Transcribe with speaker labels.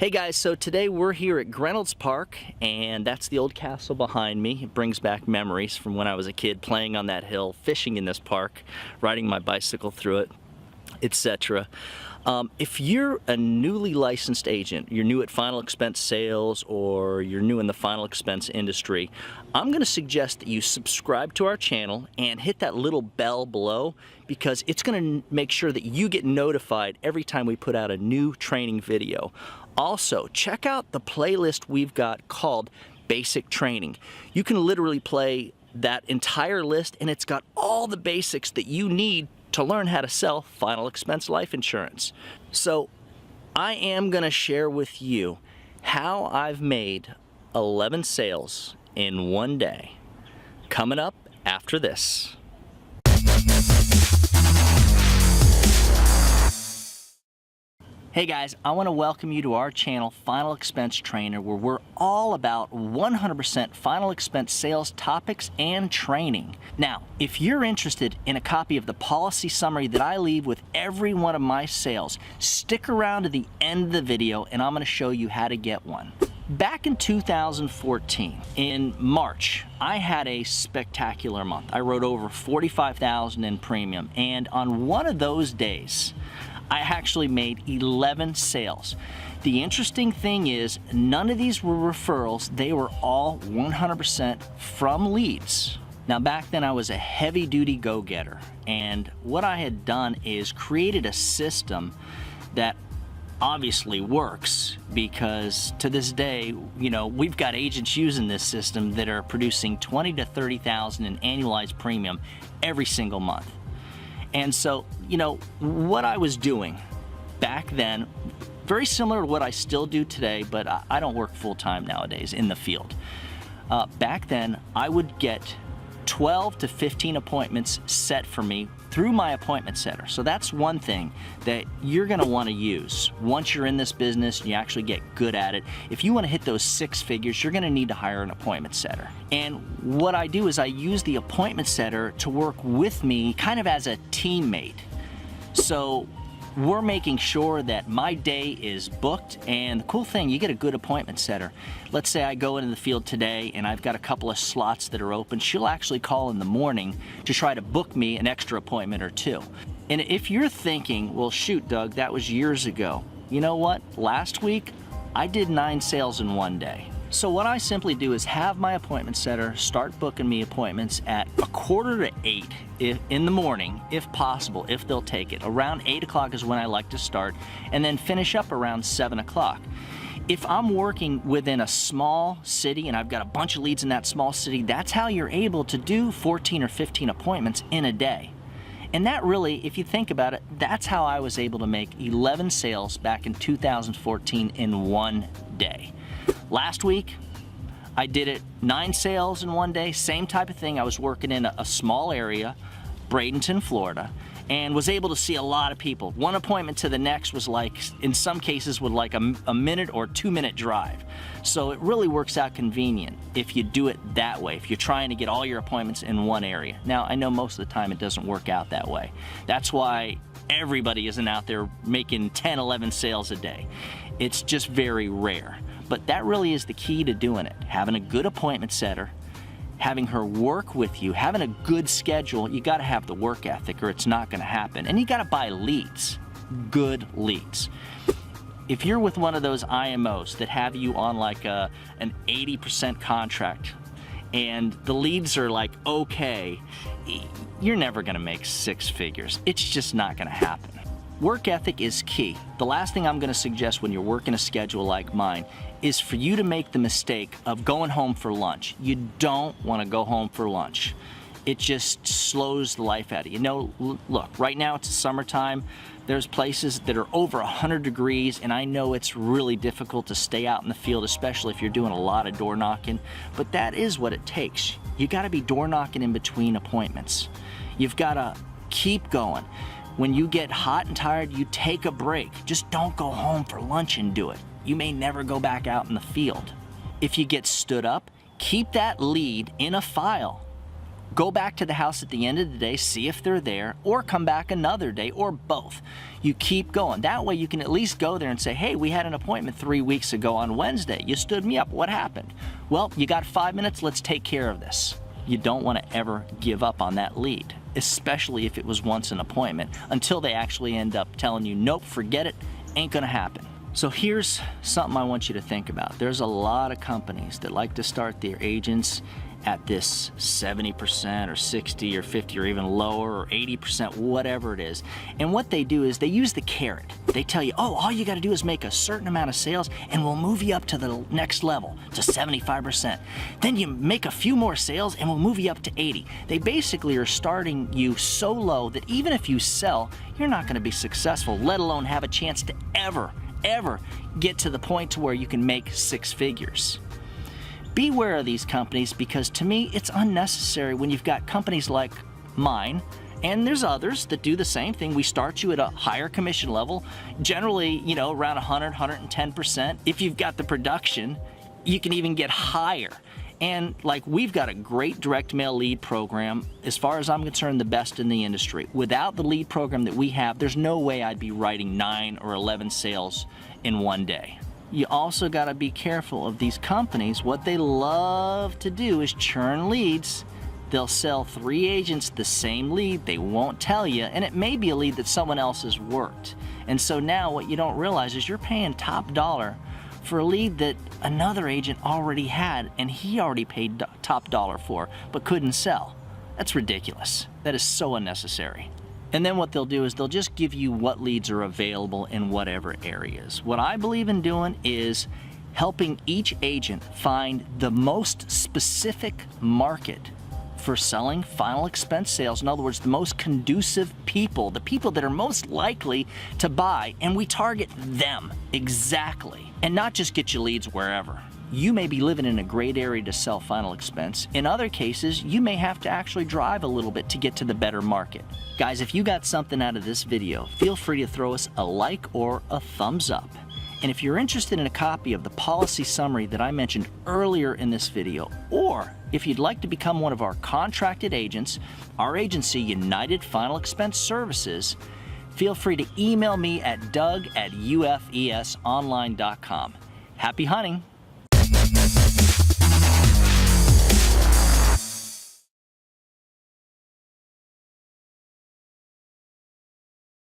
Speaker 1: Hey guys, so today we're here at Reynolds Park, and that's the old castle behind me. It brings back memories from when I was a kid playing on that hill, fishing in this park, riding my bicycle through it, etc. If you're a newly licensed agent, you're new at final expense sales, or you're new in the final expense industry, I'm going to suggest that you subscribe to our channel and hit that little bell below, because it's going to make sure that you get notified every time we put out a new training video. Also, check out the playlist we've got called Basic Training. You can literally play that entire list, and it's got all the basics that you need to learn how to sell final expense life insurance. So I am going to share with you how I've made 11 sales in one day, coming up after this. Hey guys, I want to welcome you to our channel, Final Expense Trainer, where we're all about 100% final expense sales topics and training. Now, if you're interested in a copy of the policy summary that I leave with every one of my sales, stick around to the end of the video and I'm going to show you how to get one. Back in 2014, in March, I had a spectacular month. I wrote over $45,000 in premium, and on one of those days, I actually made 11 sales. The interesting thing is, none of these were referrals. They were all 100% from leads. Now, back then I was a heavy-duty go-getter, and what I had done is created a system that obviously works, because to this day, you know, we've got agents using this system that are producing $20,000 to $30,000 in annualized premium every single month. And so, you know, what I was doing back then, very similar to what I still do today, but I don't work full-time nowadays in the field. Back then, I would get 12 to 15 appointments set for me through my appointment setter. So that's one thing that you're going to want to use once you're in this business and you actually get good at it. If you want to hit those six figures, you're going to need to hire an appointment setter. And what I do is I use the appointment setter to work with me kind of as a teammate. So we're making sure that my day is booked, and the cool thing, you get a good appointment setter. Let's say I go into the field today and I've got a couple of slots that are open. She'll actually call in the morning to try to book me an extra appointment or two. And if you're thinking, well, shoot, Doug, that was years ago. You know what? Last week, I did 9 sales in one day. So what I simply do is have my appointment setter start booking me appointments at 7:45 in the morning, if possible, if they'll take it. Around 8 o'clock is when I like to start, and then finish up around 7 o'clock. If I'm working within a small city and I've got a bunch of leads in that small city, that's how you're able to do 14 or 15 appointments in a day. And that really, if you think about it, that's how I was able to make 11 sales back in 2014 in one day. Last week, I did it 9 sales in one day, same type of thing. I was working in a small area, Bradenton, Florida, and was able to see a lot of people. One appointment to the next was like, in some cases, with like a minute or 2-minute drive. So it really works out convenient if you do it that way, if you're trying to get all your appointments in one area. Now, I know most of the time it doesn't work out that way. That's why everybody isn't out there making 10, 11 sales a day. It's just very rare. But that really is the key to doing it. Having a good appointment setter, having her work with you, having a good schedule. You got to have the work ethic or it's not going to happen. And you got to buy leads, good leads. If you're with one of those IMOs that have you on like an 80% contract and the leads are like okay, you're never going to make 6 figures. It's just not going to happen. Work ethic is key. The last thing I'm going to suggest when you're working a schedule like mine is for you to make the mistake of going home for lunch. You don't want to go home for lunch. It just slows the life out of you. No, look, right now it's summertime. There's places that are over 100 degrees, and I know it's really difficult to stay out in the field, especially if you're doing a lot of door knocking, but that is what it takes. You got to be door knocking in between appointments. You've got to keep going. When you get hot and tired, you take a break. Just don't go home for lunch and do it. You may never go back out in the field. If you get stood up, keep that lead in a file. Go back to the house at the end of the day, see if they're there, or come back another day, or both. You keep going. That way you can at least go there and say, hey, we had an appointment 3 weeks ago on Wednesday. You stood me up. What happened? Well, you got 5 minutes. Let's take care of this. You don't want to ever give up on that lead, especially if it was once an appointment, until they actually end up telling you, nope, forget it, ain't going to happen. So here's something I want you to think about. There's a lot of companies that like to start their agents at this 70% or 60 or 50 or even lower or 80%, whatever it is. And what they do is they use the carrot. They tell you, oh, all you got to do is make a certain amount of sales and we'll move you up to the next level, to 75%. Then you make a few more sales and we'll move you up to 80. They basically are starting you so low that even if you sell, you're not going to be successful, let alone have a chance to ever get to the point to where you can make 6 figures. Beware of these companies, because to me it's unnecessary when you've got companies like mine, and there's others that do the same thing. We start you at a higher commission level, generally, you know, around 100, 110%. If you've got the production, you can even get higher. And like, we've got a great direct mail lead program. As far as I'm concerned, the best in the industry. Without the lead program that we have, there's no way I'd be writing 9 or 11 sales in one day. You also got to be careful of these companies. What they love to do is churn leads. They'll sell 3 agents the same lead. They won't tell you, and it may be a lead that someone else has worked. And so now what you don't realize is you're paying top dollar for a lead that another agent already had and he already paid top dollar for but couldn't sell. That's ridiculous. That is so unnecessary. And then what they'll do is they'll just give you what leads are available in whatever areas. What I believe in doing is helping each agent find the most specific market for selling final expense sales. In other words, the most conducive people, the people that are most likely to buy, and we target them exactly, and not just get you leads wherever. You may be living in a great area to sell final expense. In other cases, you may have to actually drive a little bit to get to the better market. Guys, if you got something out of this video, feel free to throw us a like or a thumbs up. And if you're interested in a copy of the policy summary that I mentioned earlier in this video, or if you'd like to become one of our contracted agents, our agency, United Final Expense Services, feel free to email me at doug@ufesonline.com. Happy hunting!